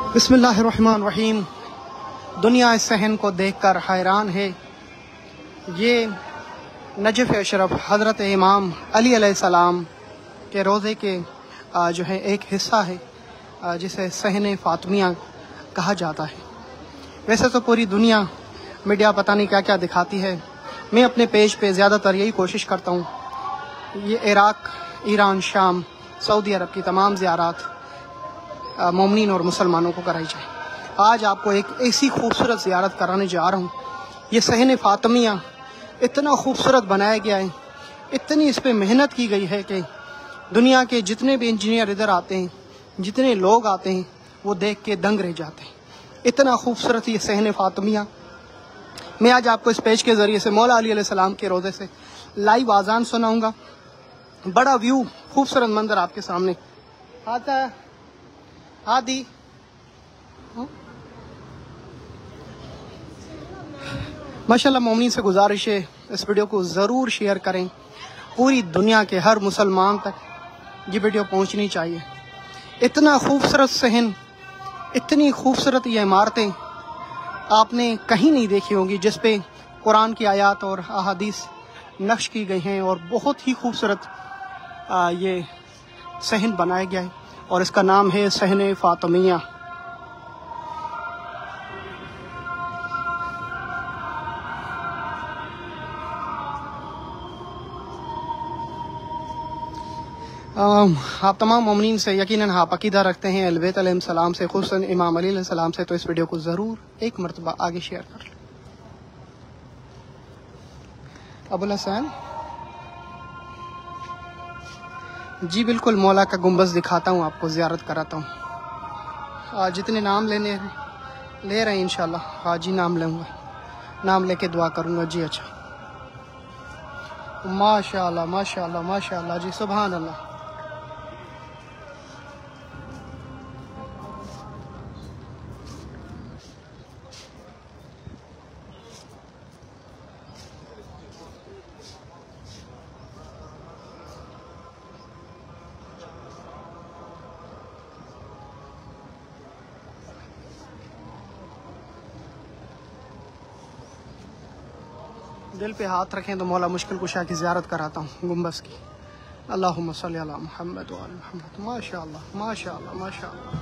बिस्मिल्लाहिर्रहमानिर्रहीम। दुनिया इस सहन को देखकर हैरान है। ये नजफ़ अशरफ हज़रत इमाम अली अलैहिस्सलाम के रोज़े के जो है एक हिस्सा है, जिसे सहन फ़ातिमिया कहा जाता है। वैसे तो पूरी दुनिया मीडिया पता नहीं क्या क्या दिखाती है। मैं अपने पेज पे ज़्यादातर यही कोशिश करता हूँ, ये इराक़, ईरान, शाम, सऊदी अरब की तमाम ज़ियारात मोमिनीन और मुसलमानों को कराई जाए। आज आपको एक ऐसी खूबसूरत ज़ियारत कराने जा रहा हूँ। ये सहन फ़ातिमिया इतना खूबसूरत बनाया गया है, इतनी इस पर मेहनत की गई है कि दुनिया के जितने भी इंजीनियर इधर आते हैं, जितने लोग आते हैं, वो देख के दंग रह जाते हैं। इतना खूबसूरत ये सहन फ़ातिमिया। मैं आज आपको इस पेज के ज़रिए से मौला अली अलैहिस्सलाम के रोज़े से लाइव आज़ान सुनाऊँगा। बड़ा व्यू, खूबसूरत मंजर आपके सामने आता है। आदि माशाल्लाह, मोमिनीन से गुजारिश है इस वीडियो को ज़रूर शेयर करें। पूरी दुनिया के हर मुसलमान तक ये वीडियो पहुंचनी चाहिए। इतना खूबसूरत सहन, इतनी खूबसूरत ये इमारतें आपने कहीं नहीं देखी होंगी, जिस पे कुरान की आयत और अहादीस नक्श की गई हैं। और बहुत ही खूबसूरत ये सहन बनाया गया है और इसका नाम है सहन फ़ातिमिया। आप तमाम मोमिनीन से यकीनन आप अकीदा रखते हैं अहले बैत अलैहिस्सलाम से, खुसूसन इमाम अली अलैहिस्सलाम से, तो इस वीडियो को ज़रूर एक मरतबा आगे शेयर कर लें। अबुल हसन जी, बिल्कुल मौला का गुंबज दिखाता हूँ आपको, ज़ियारत कराता हूँ। जितने नाम ले रहे हैं इंशाल्लाह, हाँ जी, नाम लूँगा, नाम लेके दुआ करूँगा जी। अच्छा, माशाल्लाह माशाल्लाह माशाल्लाह जी, सुभान अल्लाह। दिल पे हाथ रखें तो मौला मुश्किल कुशा की ज़ियारत कराता हूँ गुंबज की। अल्लाहुम्मा सल्ली अला मुहम्मद व आले मुहम्मद। माशाअल्लाह माशाअल्लाह माशाअल्लाह।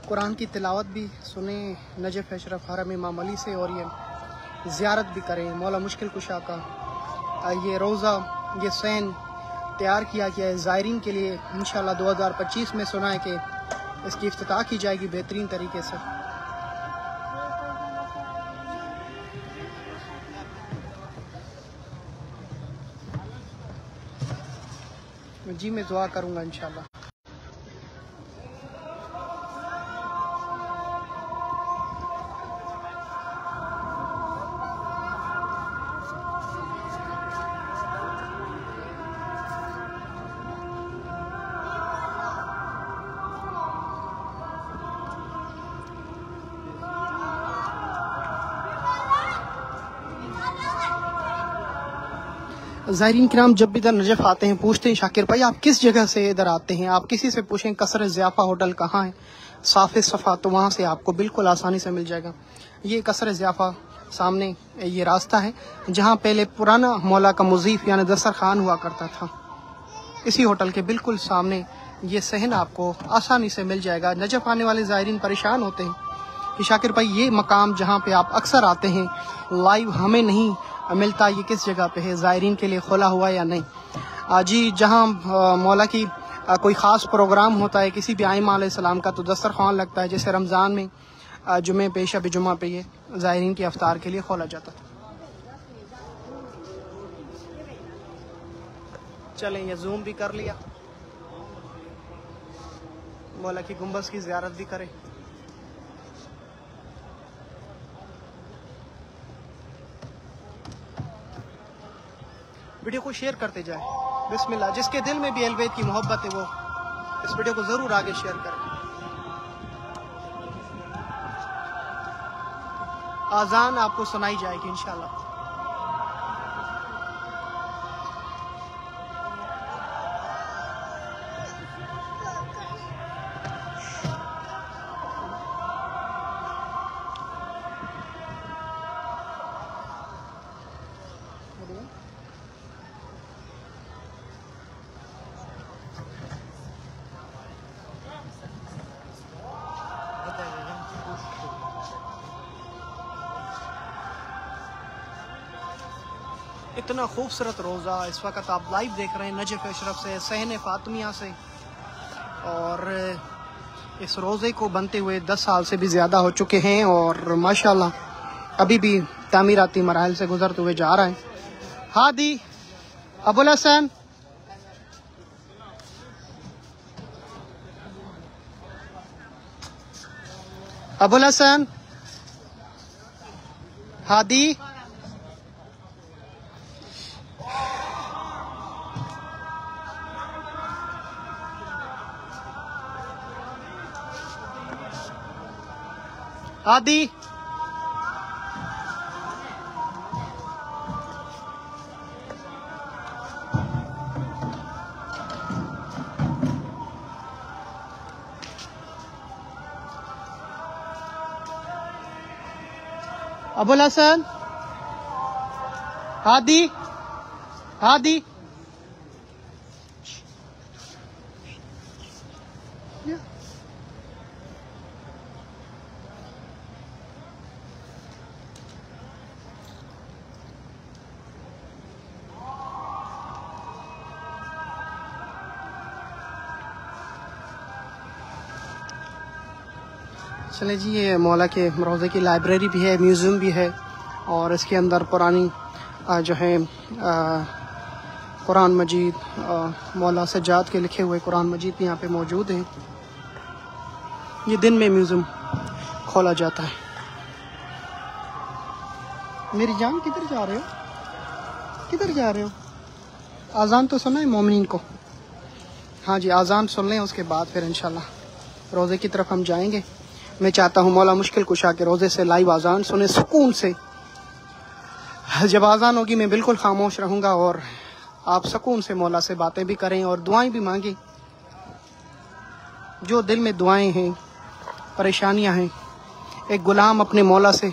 कुरान की तिलावत भी सुने नजफ़ अशरफ हरम इमाम अली से, और ये ज़ियारत भी करें। मौला मुश्किल कुशा का ये रोज़ा, ये सैन तैयार किया गया है ज़ायरीन के लिए। इंशाल्लाह 2025 में सुना है कि इसकी इफ्तिताह की जाएगी बेहतरीन तरीके से। जी, मैं दुआ करूँगा इंशाल्लाह। ज़ायरीन किराम जब भी इधर नजफ़ आते हैं पूछते हैं, शाकिर भाई आप किस जगह से इधर आते हैं? आप किसी से पूछें कसर ज़ियाफ़ा होटल कहाँ है, साफ़ सफ़ा, तो वहाँ से आपको बिल्कुल आसानी से मिल जाएगा। ये कसर ज़ियाफ़ा सामने ये रास्ता है जहाँ पहले पुराना मौला का मुज़ीफ़ यानी दस्तरख़ान खान हुआ करता था। इसी होटल के बिल्कुल सामने ये सहन आपको आसानी से मिल जाएगा। नजफ़ आने वाले ज़ायरीन परेशान होते हैं कि शाकिर भाई ये मकाम जहाँ पे आप अक्सर आते हैं लाइव हमें नहीं मिलता, ये किस जगह पे है, ज़ायरीन के लिए खुला हुआ या नहीं? जी, जहाँ मौला की कोई ख़ास प्रोग्राम होता है किसी भी आइमा अलैहिस्सलाम का, तो दस्तरख़ान लगता है। जैसे रमज़ान में जुमे पे, शब जुमा पे ये ज़ायरीन की अफ्तार के लिए खोला जाता था। चलें, ये जूम भी कर लिया, मौला की गुंबज की ज़ियारत भी करें। वीडियो को शेयर करते जाए। बिस्मिल्लाह, जिसके दिल में भी अहले बैत की मोहब्बत है वो इस वीडियो को ज़रूर आगे शेयर करें। आज़ान आपको सुनाई जाएगी इंशाल्लाह। इतना खूबसूरत रोज़ा इस वक्त आप लाइव देख रहे हैं नजफ़ अशरफ से, सहन फातिमिया से। और इस रोज़े को बनते हुए 10 साल से भी ज़्यादा हो चुके हैं और माशाल्लाह अभी भी तामीराती मराहल से गुजरते हुए जा रहा है। हादी अबुल हसन, अबुल हसन, हादी, हादी, अबुल हसन, हादी, हादी, चले जी। ये मौला के रोज़े की लाइब्रेरी भी है, म्यूज़ियम भी है और इसके अंदर पुरानी जो है कुरान मजीद, मौला सज्जाद के लिखे हुए कुरान मजीद भी यहाँ पे मौजूद हैं। ये दिन में म्यूज़ियम खोला जाता है। मेरी जान किधर जा रहे हो, किधर जा रहे हो? आज़ान तो सुना है मोमिनीन को। हाँ जी, आज़ान सुन लें, उसके बाद फिर इंशाल्लाह रोज़े की तरफ हम जाएंगे। मैं चाहता हूँ मौला मुश्किल कुशा के रोज़े से लाइव आज़ान सुने सुकून से। जब आज़ान होगी मैं बिल्कुल खामोश रहूँगा और आप सुकून से मौला से बातें भी करें और दुआएं भी मांगें। जो दिल में दुआएं हैं, परेशानियां हैं, एक गुलाम अपने मौला से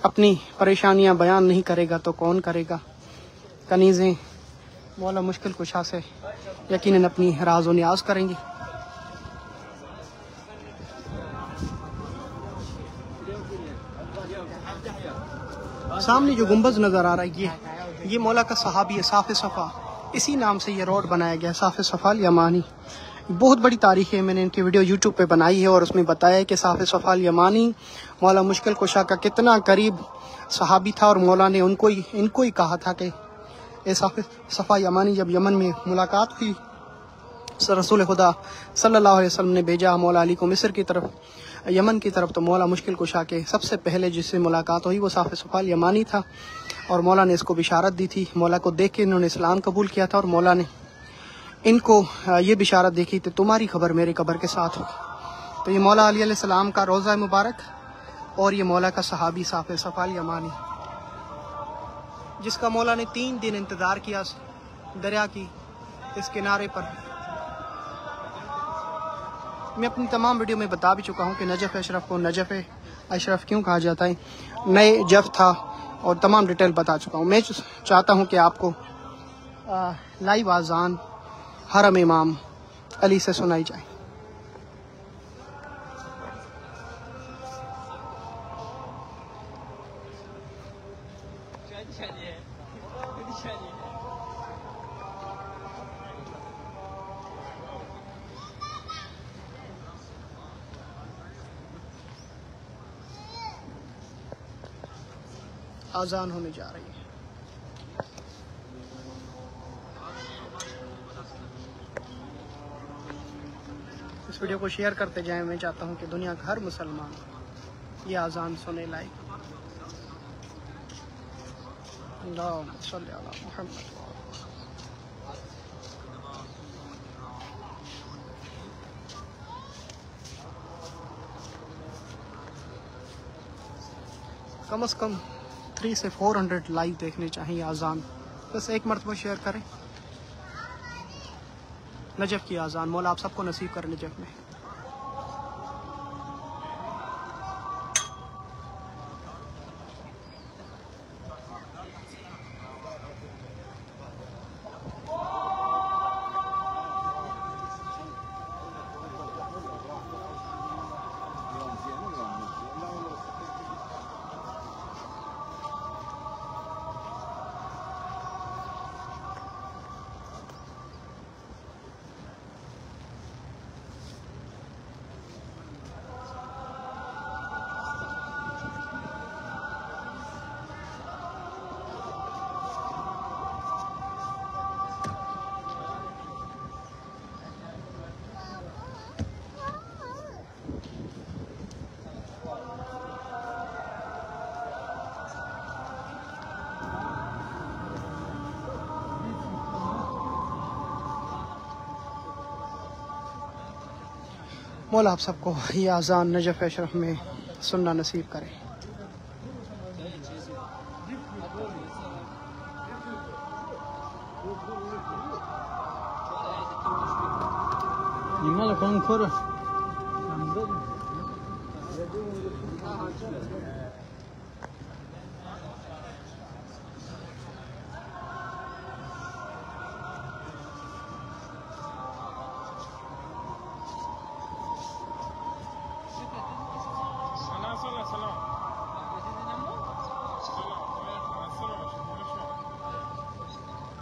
अपनी परेशानियां बयान नहीं करेगा तो कौन करेगा। कनीज़ें मौला मुश्किल कुशा से यकीनन अपनी राज़ व न्याज़ करेंगी। सामने जो गुंबज नज़र आ रहा है ये मौला का सहाबी है साफ़ सफ़ा, इसी नाम से ये रोड बनाया गया, साफ़ सफ़ा यमानी। बहुत बड़ी तारीख है, मैंने इनकी वीडियो यूट्यूब पे बनाई है और उसमें बताया है कि साफ़ सफ़ा यमानी मौला मुश्किल कुशा का कितना करीब सहाबी था और मौला ने इनको ही कहा था कि ए साफ़ सफ़ा यमानी। जब यमन में मुलाकात हुई, रसूल खुदा सल्लल्लाहु अलैहि वसल्लम ने भेजा मौला अली को मिस्र की तरफ, यमन की तरफ, तो मौला मुश्किल कुशा के सबसे पहले जिससे मुलाकात हुई वो साफ़ सफ़ा यमानी था और मौला ने इसको बिशारत दी थी। मौला को देख के इन्होंने इस्लाम कबूल किया था और मौला ने इनको ये बिशारत देखी थी तुम्हारी खबर मेरे कब्र के साथ होगी। तो ये मौला अली अलैहिस्सलाम का रोज़ा मुबारक और ये मौला का सहाबी साफ़ सफ़ा यमानी, जिसका मौला ने 3 दिन इंतज़ार किया दरिया की इस किनारे पर। मैं अपनी तमाम वीडियो में बता भी चुका हूँ कि नजफ़ अशरफ को नजफ़ अशरफ क्यों कहा जाता है, नए जफ था और तमाम डिटेल बता चुका हूँ। मैं चाहता हूँ कि आपको लाइव आज़ान हरम इमाम अली से सुनाई जाए। आज़ान होने जा रही है। इस वीडियो को शेयर करते जाएं। मैं चाहता हूं कि दुनिया का हर मुसलमान ये आज़ान सुने लाइक। अल्लाहुम्मा सल्ली अला मुहम्मद। कम से कम 300 से 400 लाइव देखने चाहिए अजान। बस एक मरतबा शेयर करें। नजफ़ की अजान, मौला आप सबको नसीब करें नजफ़ में। मौला आप सबको ये अजान नजफ़ अशरफ में सुनना नसीब करें।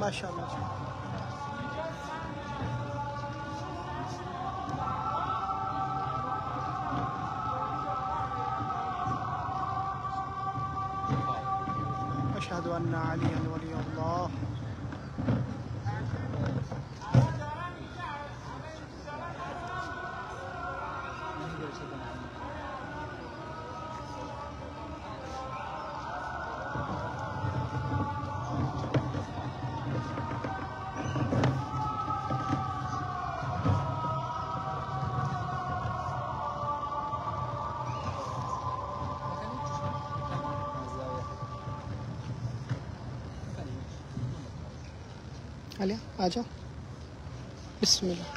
माशाअल्लाह। अशहदु अन्ना अलिय्यन वलियुल्लाह। आलिया आ जाओ। बिस्मिल्लाह।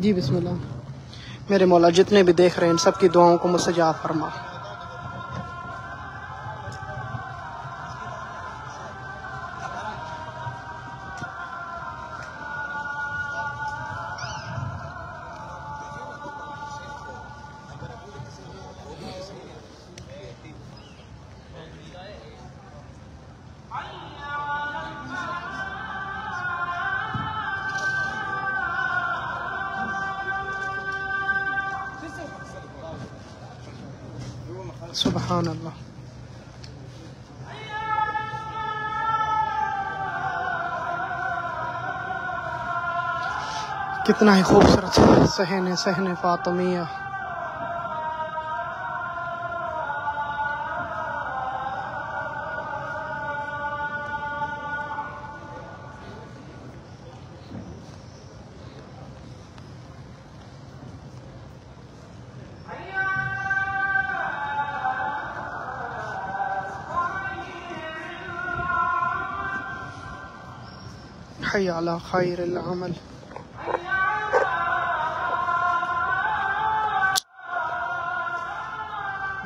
जी बिस्मिल्लाह। मेरे मौला जितने भी देख रहे हैं इन सब की दुआओं को मुस्तजाब फरमा। सुभान अल्लाह। कितना ही खूबसूरत सहने सहने फातिमिया। हय्या अला खैरिल अमल।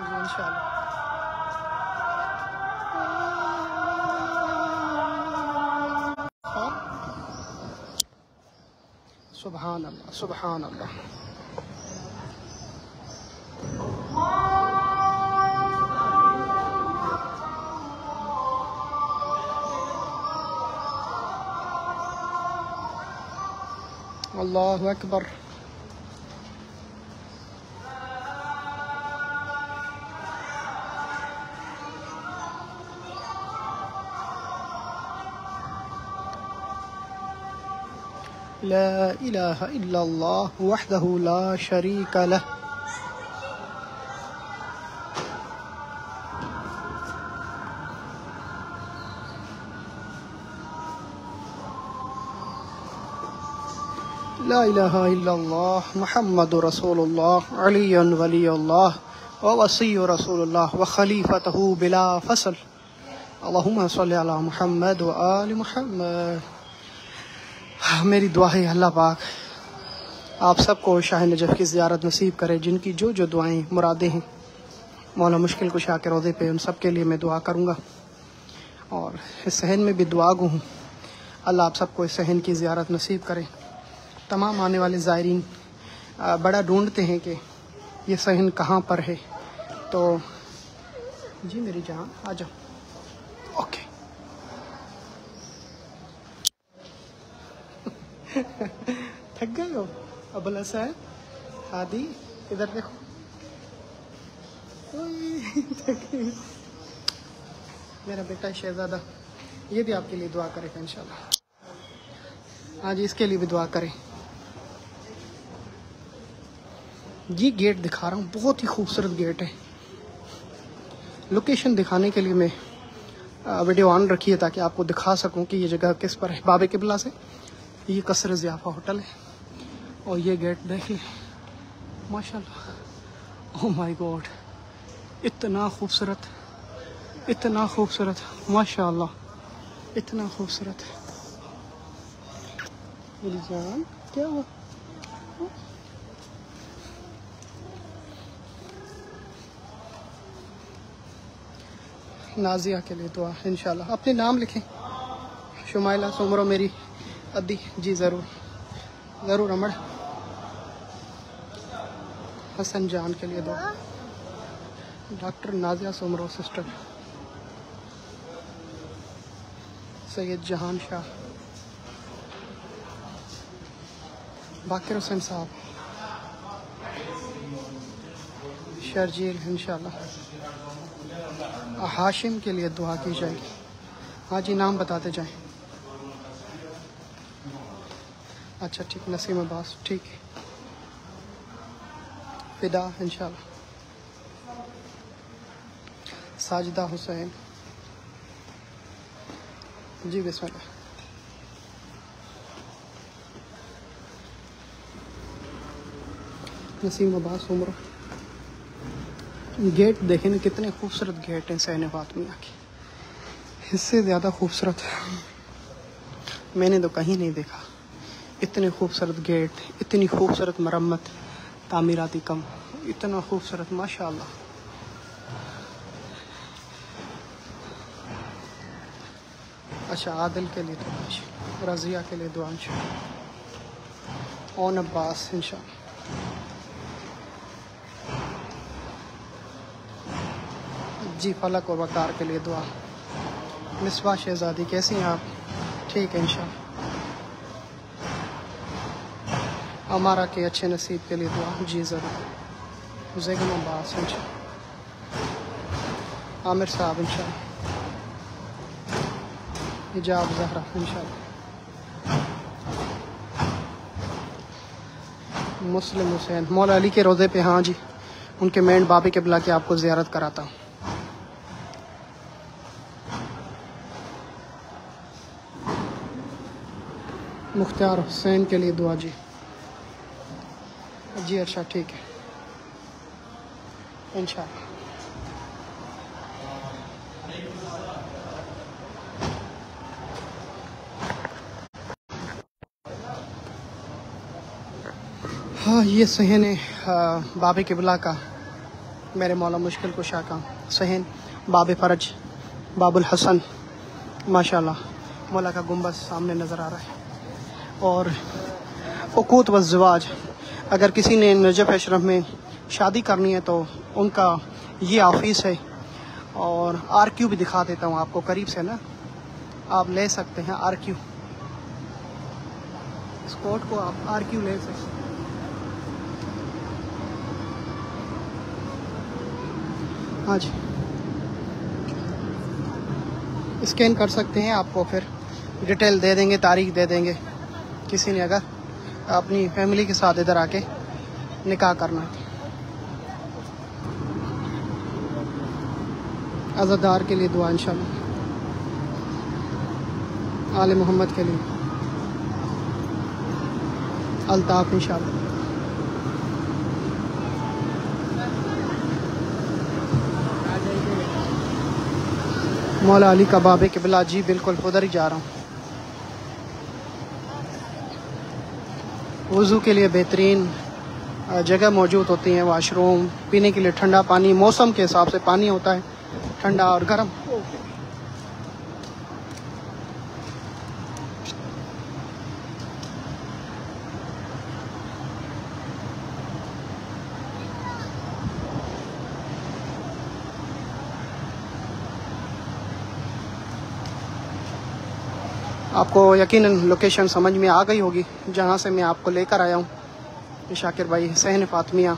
इंशाअल्लाह। सुभान अल्लाह सुभान अल्लाह। अल्लाहु अकबर। ला इलाहा इल्लल्लाह वहदहु ला शरीका लह ला इलाहा इल्लल्लाह मुहम्मदुर रसूलुल्लाह अलियुन वलियुल्लाह व वसीयु रसूलुल्लाह व खलीफतहु बिला फसल अल्लाहुम्मा सल्लि अला मुहम्मद व आलि मुहम्मद। मेरी दुआ है अल्लाह पाक आप सबको शाह नजफ़ की ज़ियारत नसीब करे। जिनकी जो जो दुआएं मुरादें हैं मौला मुश्किल कुशा के रोज़े पे, उन सब के लिए मैं दुआ करूँगा। और इस सहन में भी दुआ गो हूँ, अल्लाह आप सबको इस सहन की ज़ियारत नसीब करे। तमाम आने वाले ज़ायरीन बड़ा ढूंढते हैं कि ये सहन कहाँ पर है, तो जी मेरी जान आ जाओ। ओके थक गए हो अबुल हसन हादी, इधर देखो। मेरा बेटा शहजादा, ये भी आपके लिए दुआ करेगा इंशाल्लाह। आज इसके लिए भी दुआ करें। ये गेट दिखा रहा हूँ, बहुत ही खूबसूरत गेट है। लोकेशन दिखाने के लिए मैं वीडियो ऑन रखी है ताकि आपको दिखा सकूं कि ये जगह किस पर है। बाबे किबला से ये कसर ज़ियाफ़ा होटल है और ये गेट देख लें, माशाल्लाह। ओह माय गॉड, इतना खूबसूरत, इतना खूबसूरत, माशाल्लाह, इतना खूबसूरत। मेरी जान क्या हुआ? नाजिया के लिए दुआ इंशाल्लाह। अपने नाम लिखें, शुमाइला सुमरो मेरी अद्दी जी, ज़रूर ज़रूर। अमर हसन जान के लिए दुआ। डॉक्टर नाजिया सुमरो सिस्टर, सैयद जहान शाह, बाकिर हुसैन साहब, शर्जील इंशाल्लाह। हाशिम के लिए दुआ की जाएगी। हाँ जी, नाम बताते जाएं। अच्छा ठीक, नसीम अब्बास, ठीक है। फिदा इंशाल्लाह। साजिदा हुसैन जी, बिस्मिल्लाह। नसीम अब्बास उम्र। गेट देखें ना, कितने खूबसूरत गेट हैं सैन फातिमिया के। इससे ज़्यादा खूबसूरत मैंने तो कहीं नहीं देखा। इतने खूबसूरत गेट, इतनी खूबसूरत मरम्मत, तामीराती कम, इतना खूबसूरत, माशाअल्लाह। अच्छा, आदिल के लिए दुआ, रज़िया के लिए दुआ इंशाअल्लाह। ओन अब्बास इंशाअल्लाह। जी, फलक और वकार के लिए दुआ। मिसबा शहजादी, कैसी हैं आप? ठीक है इंशाअल्लाह। हमारा के अच्छे नसीब के लिए दुआ, जी ज़रूर। ज़ैगम अब्बास इंशाअल्लाह। आमिर साहब इंशाअल्लाह। हिजाब ज़हरा इंशाअल्लाह। मुस्लिम हुसैन, मौला अली के रोज़े पे, हाँ जी, उनके मेन बाबे के बुला के आपको ज़ियारत कराता हूँ। मुख्तार हुसैन के लिए दुआ, जी जी। अच्छा ठीक है इंशाअल्लाह। हाँ, ये सहन है बाबे किबला का, मेरे मौला मुश्किल कुशा का सहन। बाबे फरज, बाबुल हसन, माशाल्लाह। मौला का गुंबद सामने नज़र आ रहा है। और उकूत व ज़वाज, अगर किसी ने नजफ़ अशरफ में शादी करनी है तो उनका ये ऑफिस है। और RQ भी दिखा देता हूँ आपको करीब से ना, आप ले सकते हैं RQ, इस कोड को आप RQ ले सकते हैं। हाँ जी, स्कैन कर सकते हैं, आपको फिर डिटेल दे देंगे, तारीख दे देंगे। किसी ने अगर अपनी फैमिली के साथ इधर आके निकाह करना है। अज़ादार के लिए दुआ इंशाअल्लाह। आले मोहम्मद के लिए अल्ताफ इंशाल्लाह। मौला अली का बाबे क़िबला, जी बिल्कुल उधर ही जा रहा हूँ। वज़ू के लिए बेहतरीन जगह मौजूद होती हैं, वाशरूम, पीने के लिए ठंडा पानी, मौसम के हिसाब से पानी होता है ठंडा और गर्म। आपको यकीनन लोकेशन समझ में आ गई होगी जहाँ से मैं आपको लेकर आया हूँ। शाकिर भाई सहन फातमिया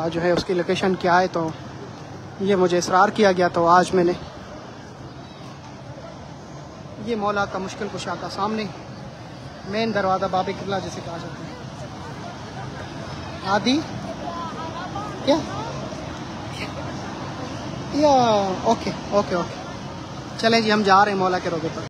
जो है उसकी लोकेशन क्या है, तो ये मुझे इसरार किया गया, तो आज मैंने ये मौला का मुश्किल कुशा का सामने मेन दरवाज़ा बाबे क़िबला जिसे कहा जाता है। आदि क्या या ओके ओके ओके, चलें जी हम जा रहे हैं मौला के रोज़े पर।